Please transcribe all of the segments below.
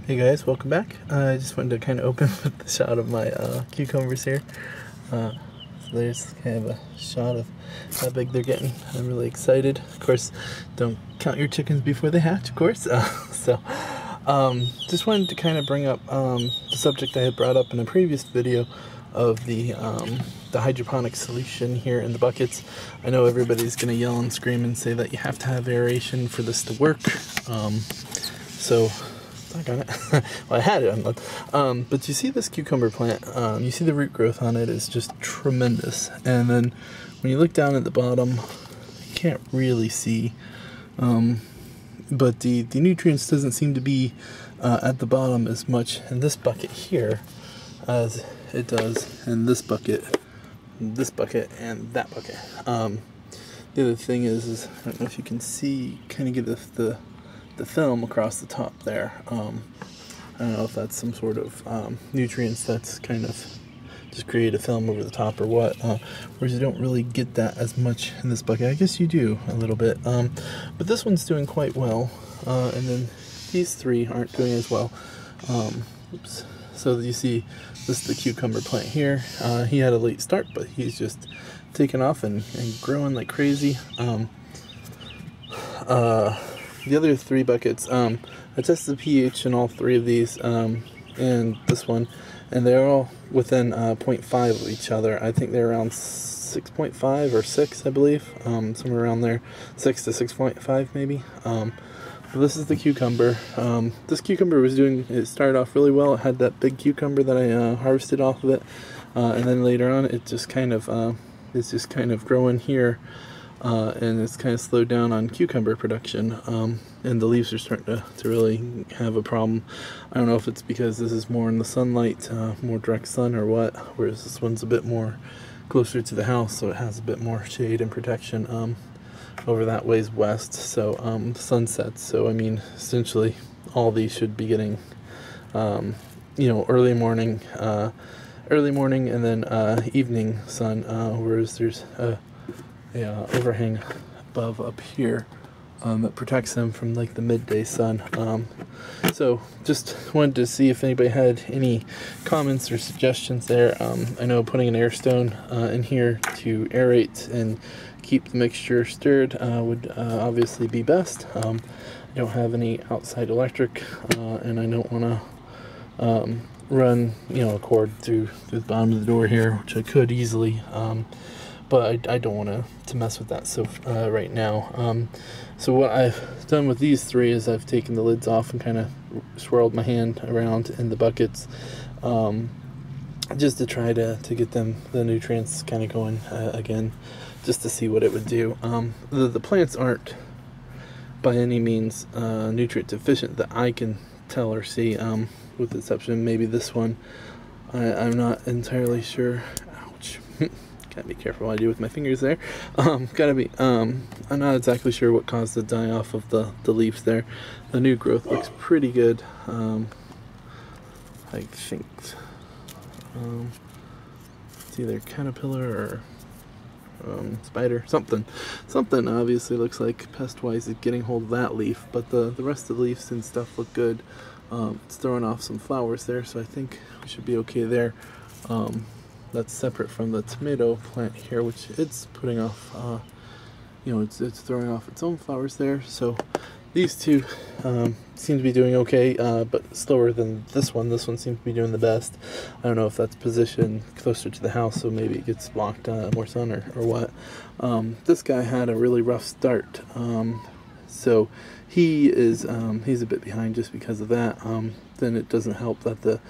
Hey guys, welcome back. I just wanted to kind of open with the shot of my cucumbers here. So there's kind of a shot of how big they're getting. I'm really excited. Of course, don't count your chickens before they hatch, of course. Just wanted to kind of bring up the subject I had brought up in a previous video of the hydroponic solution here in the buckets. I know everybody's going to yell and scream and say that you have to have aeration for this to work. So I got it. Well, I had it on, but you see this cucumber plant, you see the root growth on it is just tremendous. And then when you look down at the bottom, you can't really see, but the nutrients doesn't seem to be at the bottom as much in this bucket here as it does in this bucket, and that bucket. The other thing is I don't know if you can see, kind of get the film across the top there. I don't know if that's some sort of nutrients that's kind of just create a film over the top or what, whereas you don't really get that as much in this bucket. I guess you do a little bit, but this one's doing quite well, and then these three aren't doing as well. Oops. So you see this is the cucumber plant here. He had a late start, but he's just taken off and growing like crazy. The other three buckets, I tested the pH in all three of these, and this one, and they're all within 0.5 of each other. I think they're around 6.5 or 6, I believe, somewhere around there, 6 to 6.5 maybe. But this is the cucumber. This cucumber it started off really well. It had that big cucumber that I harvested off of it, and then later on it just kind of it's just kind of growing here. And it's kind of slowed down on cucumber production, and the leaves are starting to really have a problem. I don't know if it's because this is more in the sunlight, more direct sun or what, whereas this one's a bit more closer to the house, so it has a bit more shade and protection over that ways west, so sunsets. So I mean, essentially all these should be getting early morning and then evening sun, whereas there's overhang above up here that protects them from like the midday sun. So just wanted to see if anybody had any comments or suggestions there. I know putting an air stone in here to aerate and keep the mixture stirred would obviously be best. I don't have any outside electric, and I don't want to run a cord through the bottom of the door here, which I could easily. But I don't want to mess with that right now. So what I've done with these three is I've taken the lids off and kind of swirled my hand around in the buckets, just to try to get the nutrients kind of going again, just to see what it would do. The plants aren't by any means nutrient deficient that I can tell or see, with the exception of maybe this one. I'm not entirely sure. Ouch. Gotta be careful what I do with my fingers there. I'm not exactly sure what caused the die off of the leaves there. The new growth looks pretty good. I think it's either caterpillar or spider, something obviously looks like pest-wise is getting hold of that leaf, but the rest of the leaves and stuff look good. It's throwing off some flowers there, so I think we should be okay there. That's separate from the tomato plant here, which it's putting off, it's throwing off its own flowers there. So these two seem to be doing okay, but slower than this one. This one seems to be doing the best. I don't know if that's positioned closer to the house, so maybe it gets blocked more sun or what. This guy had a really rough start, so he's a bit behind just because of that. Then it doesn't help that the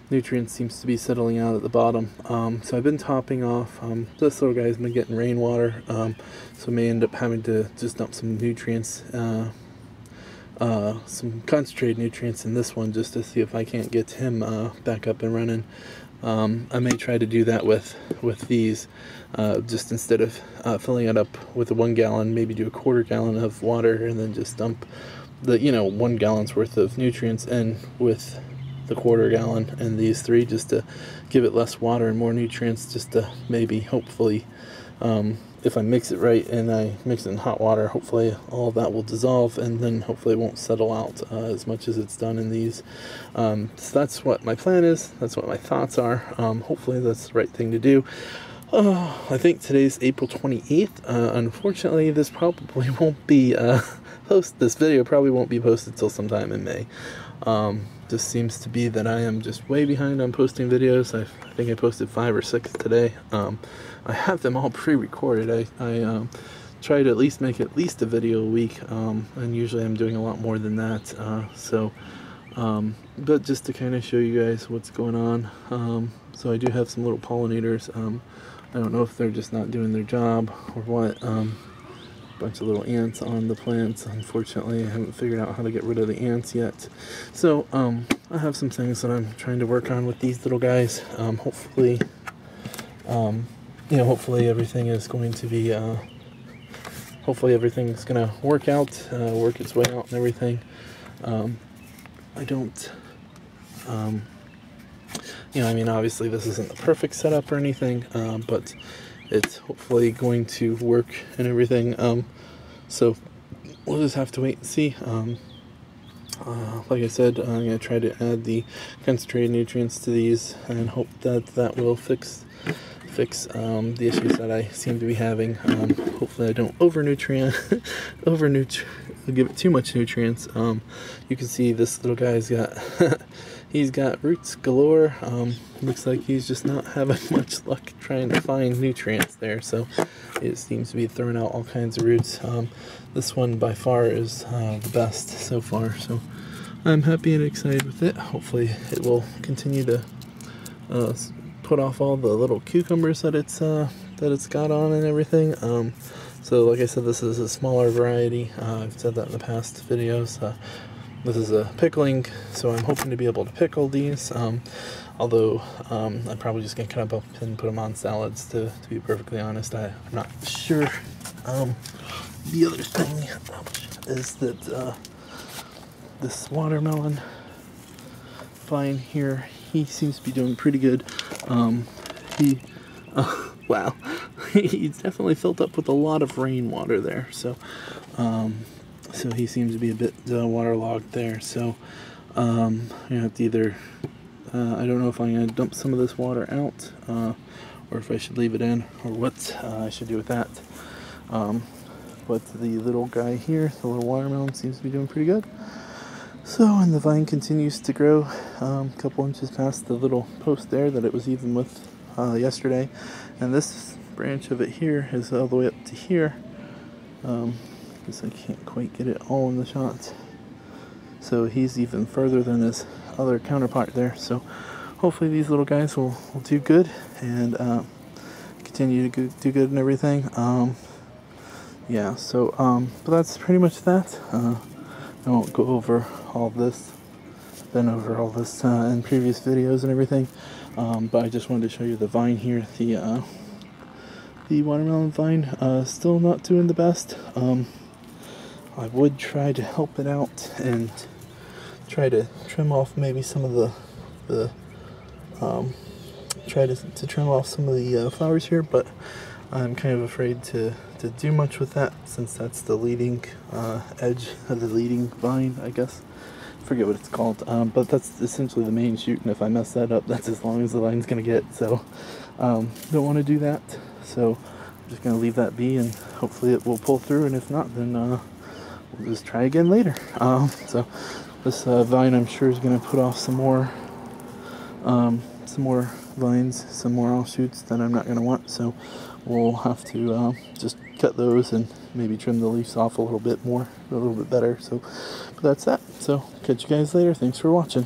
nutrients seems to be settling out at the bottom. So I've been topping off. This little guy's been getting rainwater, so may end up having to just dump some nutrients, some concentrated nutrients in this one, just to see if I can't get him back up and running. I may try to do that with these, just instead of filling it up with a 1 gallon, maybe do a 1/4 gallon of water and then just dump the 1 gallon's worth of nutrients in with the 1/4 gallon and these three, just to give it less water and more nutrients, just to maybe hopefully if I mix it right and I mix it in hot water, hopefully all of that will dissolve, and then hopefully it won't settle out as much as it's done in these. So that's what my plan is. That's what my thoughts are. Hopefully that's the right thing to do. I think today's April 28th. Unfortunately, this probably won't be this video probably won't be posted till sometime in May. Just seems to be that I am just way behind on posting videos. I think I posted 5 or 6 today. I have them all pre-recorded. I try to at least make at least a video a week, and usually I'm doing a lot more than that. But just to kind of show you guys what's going on. So I do have some little pollinators. I don't know if they're just not doing their job or what. Bunch of little ants on the plants. Unfortunately, I haven't figured out how to get rid of the ants yet. So I have some things that I'm trying to work on with these little guys. Hopefully, hopefully everything is going to be hopefully everything's gonna work out, work its way out and everything. I don't I mean, obviously this isn't the perfect setup or anything, but it's hopefully going to work and everything. So we'll just have to wait and see. Like I said, I'm going to try to add the concentrated nutrients to these and hope that that will fix the issues that I seem to be having. Hopefully I don't give it too much nutrients. You can see this little guy's got he's got roots galore. Looks like he's just not having much luck trying to find nutrients there, so it seems to be throwing out all kinds of roots. This one by far is the best so far, so I'm happy and excited with it. Hopefully it will continue to put off all the little cucumbers that it's got on and everything. So like I said, this is a smaller variety. I've said that in the past videos. This is a pickling, so I'm hoping to be able to pickle these. Although I'm probably just gonna cut them up and put them on salads. To be perfectly honest, I'm not sure. The other thing is that this watermelon vine here, he seems to be doing pretty good. Wow, he's definitely filled up with a lot of rainwater there. So he seems to be a bit waterlogged there. So I'm gonna have to either I don't know if I'm gonna dump some of this water out, or if I should leave it in, or what I should do with that. But the little guy here, the little watermelon, seems to be doing pretty good. So, and the vine continues to grow a couple inches past the little post there that it was even with yesterday. And this branch of it here is all the way up to here. Guess I can't quite get it all in the shot. So he's even further than his other counterpart there. So hopefully these little guys will do good and continue to do good and everything. Yeah, so but that's pretty much that. I won't go over all this. Been over all this in previous videos and everything, but I just wanted to show you the vine here. The watermelon vine still not doing the best. I would try to help it out and try to trim off maybe some of try to trim off some of the flowers here, but I'm kind of afraid to do much with that, since that's the leading edge of the leading vine, I guess. Forget what it's called, but that's essentially the main shoot, and if I mess that up, that's as long as the vine's gonna get. So don't want to do that, so I'm just gonna leave that be, and hopefully it will pull through, and if not, then we'll just try again later. So this vine, I'm sure, is gonna put off some more vines, some more offshoots that I'm not gonna want, so we'll have to just cut those and maybe trim the leaves off a little bit more, a little bit better. So but that's that. So catch you guys later. Thanks for watching.